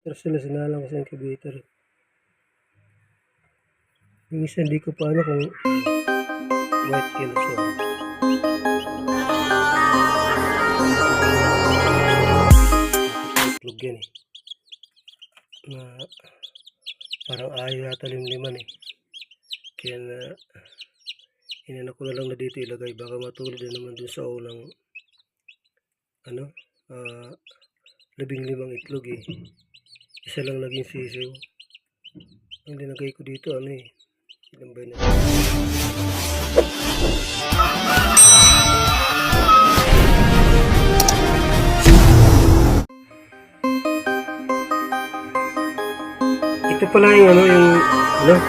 Pero sila sinalang ko sa incubator. Yung isa hindi ko pa ano kung white kill siya. Itlog yan eh. Na parang ayaw yata limliman eh. Kaya na inano ko na lang na dito ilagay. Baka matulad na naman dun sa unang ano 15 itlog eh. Isa lang naging sisiw. Ang linagay ko dito ano eh. Ilan ba na? Ito pala yung yung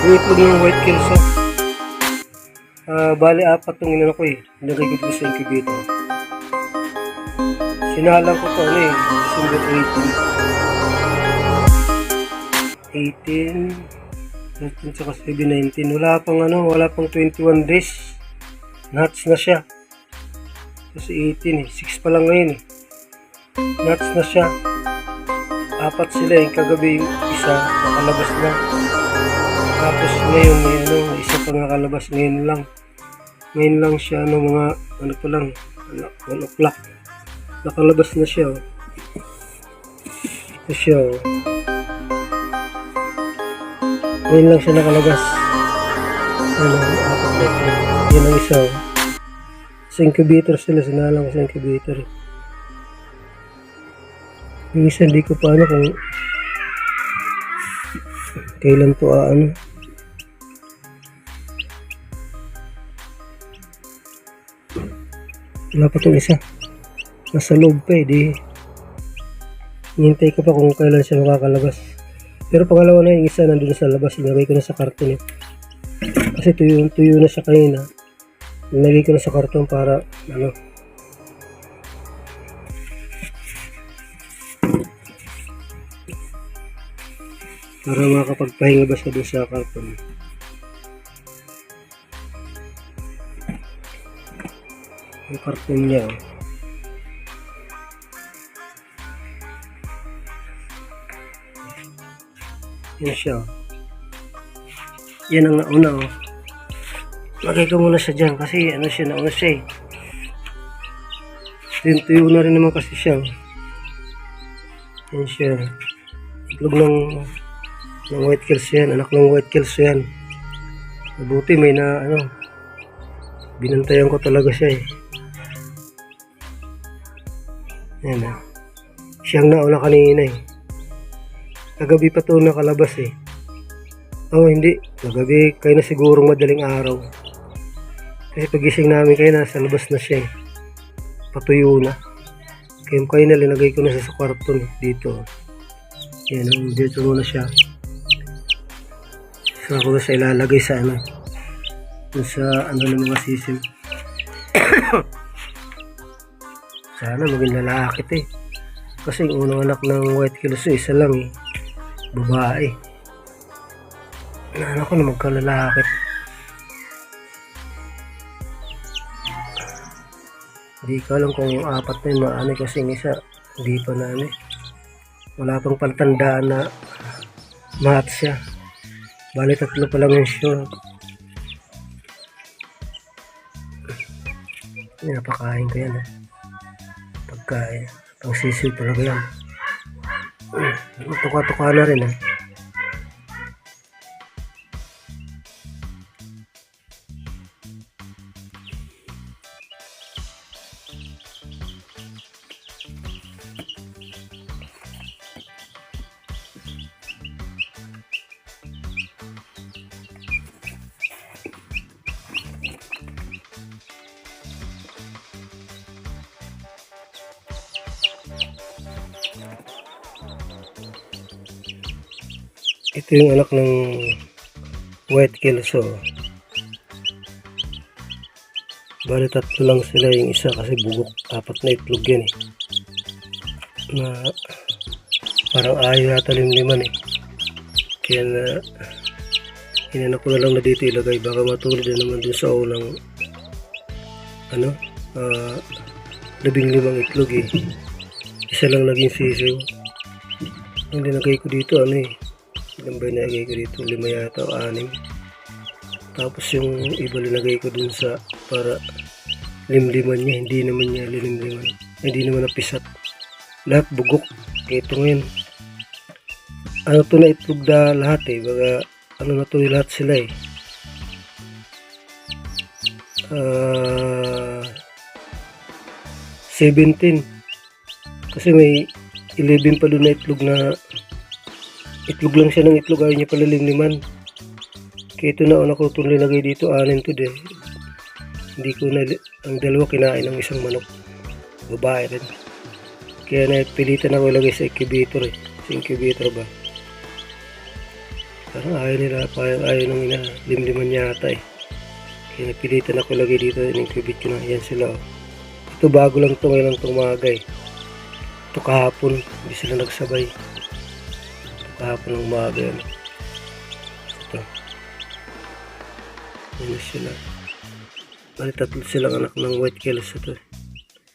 itlog ng white kelso. Bali 4 tong inano ko eh. Nilagay ko dito sa incubator. Sinalang ko to ano eh. December 18 saka 19. Wala pang 21 days. Nuts na siya. Kasi 18 eh. 6 pa lang ngayon eh. Nuts na siya. 4 sila eh. Kagabi yung isa nakalabas na. Tapos ngayon may isa pang nakalabas ngayon lang. Ngayon lang siya mga pa lang 1 o'clock. Nakalabas na siya oh. Ito siya oh. Ngayon lang siya nakalabas. Yan ang isa oh. Sa incubator sila, sinalang ko sa incubator. Yung isa hindi ko pa ano kung kailan to wala pa itong isa. Nasa loob pa eh. Hintay ko pa kung kailan siya makakalabas. Pero pangalawa na yung isa nandun sa labas. Ilagay ko na sa karton eh. Kasi tuyo na siya kanina. Ilagay ko na sa karton para para makakapagpahinga ba siya doon sa karton. Yung karton niya oh. Yan siya. Yan ang nauna oh. Lagay ko muna siya dyan kasi siya nauna siya eh. Tuyo na rin naman kasi siya. Yan siya. Itlog ng white kelso yan. Anak ng white kelso yan. Mabuti may binantayan ko talaga siya eh. Yan ah. Siyang nauna kanina eh. Kagabi pa ito nakalabas eh. Oh hindi, kagabi kayo na sigurong madaling araw. Kasi pagising namin kayo nasa labas na siya eh. Patuyo na. Kaya kayo na linagay ko na sa kwarton dito. Yan, dito muna siya. Saka ko na siya ilalagay sa sa ng mga sisim. Sana maging lalaki ito eh. Kasi yung unang anak ng white kelso isa lang eh. Babae. Anak ko na magkalalaki. Hindi ko alam kung 4 na yung maano kasi yung isa hindi pa wala pang pantandaan na mahat siya. Bali 3 pa lang yung sure. Napakain ko yan pagkain pang sisiw talaga yan. Tuka-tuka na rin Ito yung anak ng white kelso. Bali 3 lang sila yung isa kasi bugok. 4 na itlog yan eh. Na parang ayaw yata limliman eh. Kaya na inano ko na lang na dito ilagay. Baka matulad na naman dun sa unang 15 itlog eh. Isa lang naging sisiw. Yung linagay ko dito, ano eh. Ilan ba nilagay ko dito? 5 yata o 6. Tapos yung iba linagay ko dun sa para limliman niya. Hindi naman niya lilimliman. Hindi naman napisat. Lahat bugok. Ito ngayon. Ano to na itlog na lahat eh. Baga, ano na to lahat sila eh. 17. Kasi may 11 pa doon na itlog lang siya ng itlog. Ayaw niya pala limliman. Kaya ito na ako itong linagay dito. 6 to de. Hindi ko na, ang dalawa kinain ng isang manok. Babae rin. Kaya napilitan ako ilagay sa incubator eh. Sa incubator ba? Parang ayaw nila. Ayaw nang limliman yata eh. Kaya napilitan ako ilagay dito. In-incubate ko na. Yan sila oh. Ito bago lang ito ngayon itong umaga eh. Ito kahapon. Hindi sila nagsabay. Ito kahapon ng umaga yan. Ito. Yan sila. Bali tatlo silang anak ng white kills ito.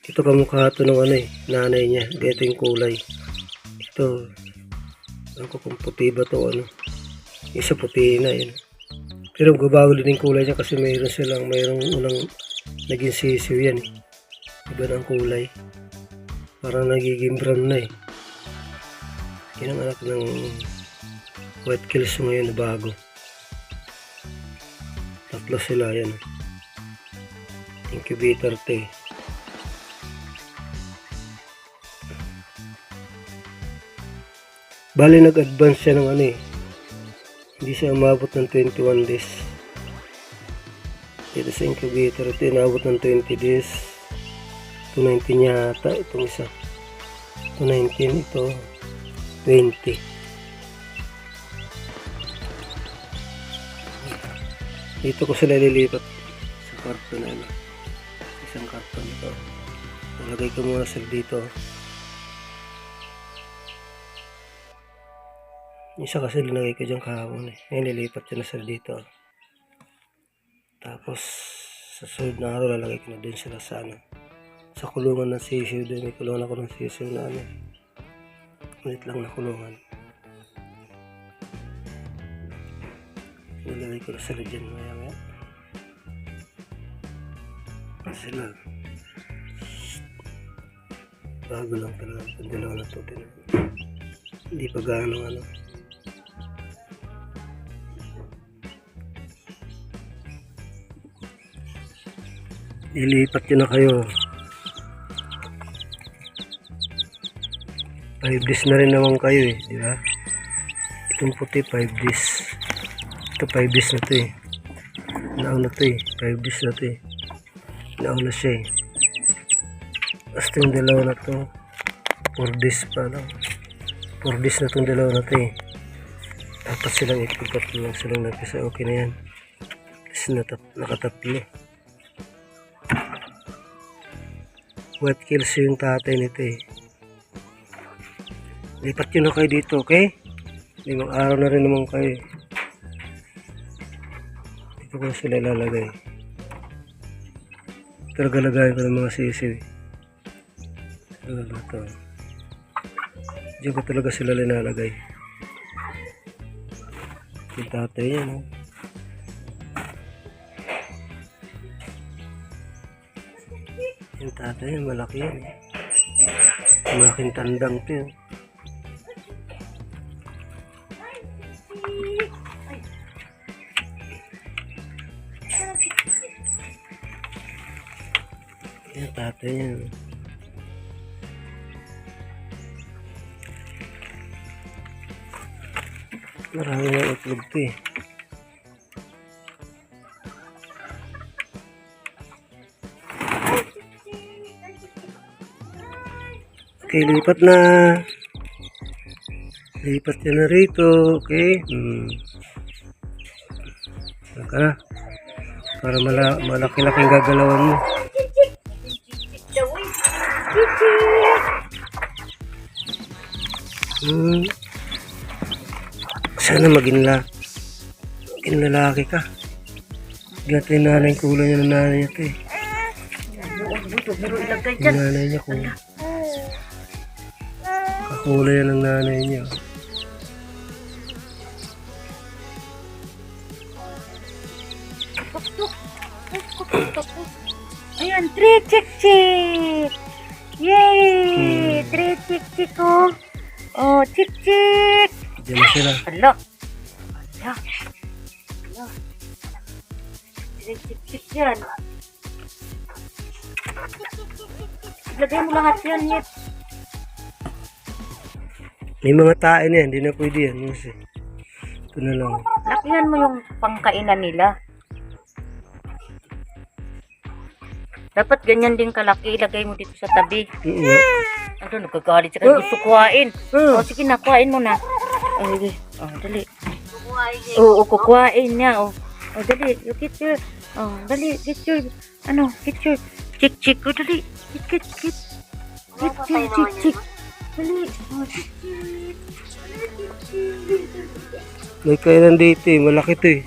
Ito kamukha ito ng ano eh. Nanay niya. Ganito yung kulay. Ito. Alam ko kung puti ba ito ano. Isa puti na yun. Pero gabago din yung kulay niya kasi mayroong unang naging sisiw yan eh. Iba ng kulay. Parang nagiging brown na eh. Yan ang anak ng white kills ngayon na bago. Tatlo sila yan. Incubator ito eh. Bali nag-advance siya ng ano eh. Hindi siya umabot ng 21 days. Dito sa incubator ito inabot ng 20 days. 219 yata itong isa. 219 ito 20. Dito ko sila lilipat sa karton na ano. Isang karton ito. Nalagay ko muna sila dito. Isa kasi linagay ko dyan kahapon eh. Ngayon lilipat ko na sila dito. Tapos sa sunod na araw lalagay ko na din sila sa ano. Sa kulungan ng sisiw doon. May kulungan ako ng sisiw na ano. Ulit lang na kulungan. Nilagay ko na sila dyan maya. Sila. Bago lang talaga. Ang dalawa na ito. Hindi pa gaano ano. Ilipat nyo na kayo. 5 days na rin naman kayo eh, di ba? Itong puti 5 days. Ito 5 days na to eh. Nauna to eh. 5 days na to eh. Nauna siya eh. Basta yung dalawa na to 4 days pa lang. 4 days na tong dalawa na to eh. Tapos silang ipipat lang silang nagkasa. Okay na yan. Kasi nakatatlo. White kills yung tatay nito eh. Lipat nyo na kayo dito, okay? 5 araw na rin naman kayo. Dito ko sila lalagay. Talaga lagayin ko ng mga sisiw. Talaga ito. Diyan ko talaga sila linalagay. Yung tatay yan, oh. Yung tatay yan, malaki yan eh. Malaking tandang ito yun. Yung tatay yan. Marami na itlog ito eh. Okay, lipat na. Lipat yan na rito. Okay. Saka na. Para malaki-laking gagalawan mo. Sana maging lalaki ka. Gati nanay kulay niya ng nanay niya ito eh. Yung nanay niya kulay. Kakulay yan ng nanay niya. Ayan, 3 chick-chick! Yay! 3 chick-chick ko! Oh, chick-chick! Diyan na sila. Hala! Hala! Hala! 3 chick-chick yan. Lagay mo lahat yan, Yet. May mga tae na yan, hindi na pwede yan. Kasi ito na lang. Lakihan mo yung pangkainan nila. Dapat ganyan din kalaki. Ilagay mo dito sa tabi. Ano, nagkagalit siya kasi gusto kuhain. O, sige na, kuhain mo na. O, sige. O, dali. Oo, kukuhain niya. O, dali. You get your, dali. Get your, get your chick-chick. O, dali. Get your chick-chick. Dali. O, chick-chick. May kailan dito eh, malaki to eh.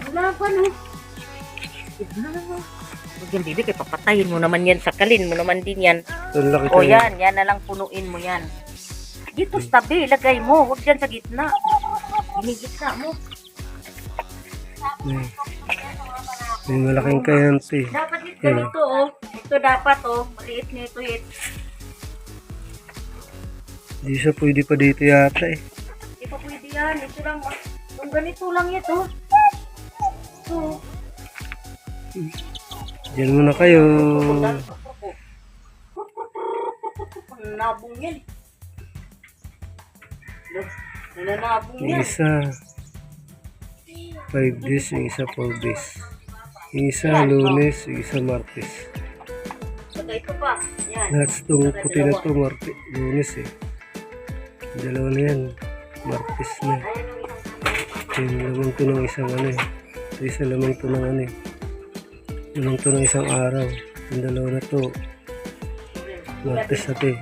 Wala pa, no? Huwag yan, bibi, kaya papatayin mo naman yan. Sakalin mo naman din yan. Ang laki O to. yan na lang punuin mo yan. Dito sa tabi, lagay mo. Huwag dyan sa gitna. Ginigitna mo. May malaking kailan to eh. Dapat dito ganito, oh. Ito dapat, oh. Maliit nito, eh. Hindi siya pwede pa dito yata eh. Hindi pa pwede yan. Ito lang, oh. Yung ganito lang ito. Ito. Diyan muna kayo. Nabong yan. Nananabong Yung yan. isa 5 days, yung isa 4 days. Yung isa Lunes, yung isa Martes. Saka ito pa. Yan. Lahat itong puti na ito, Lunes eh. Yung dalawa na yan, Martes na. Yung lamang ito ng isang ano eh. Ito isa lamang ito ng ano eh. Lamang ito ng isang araw. Yung dalawa na ito, Martes na ito eh.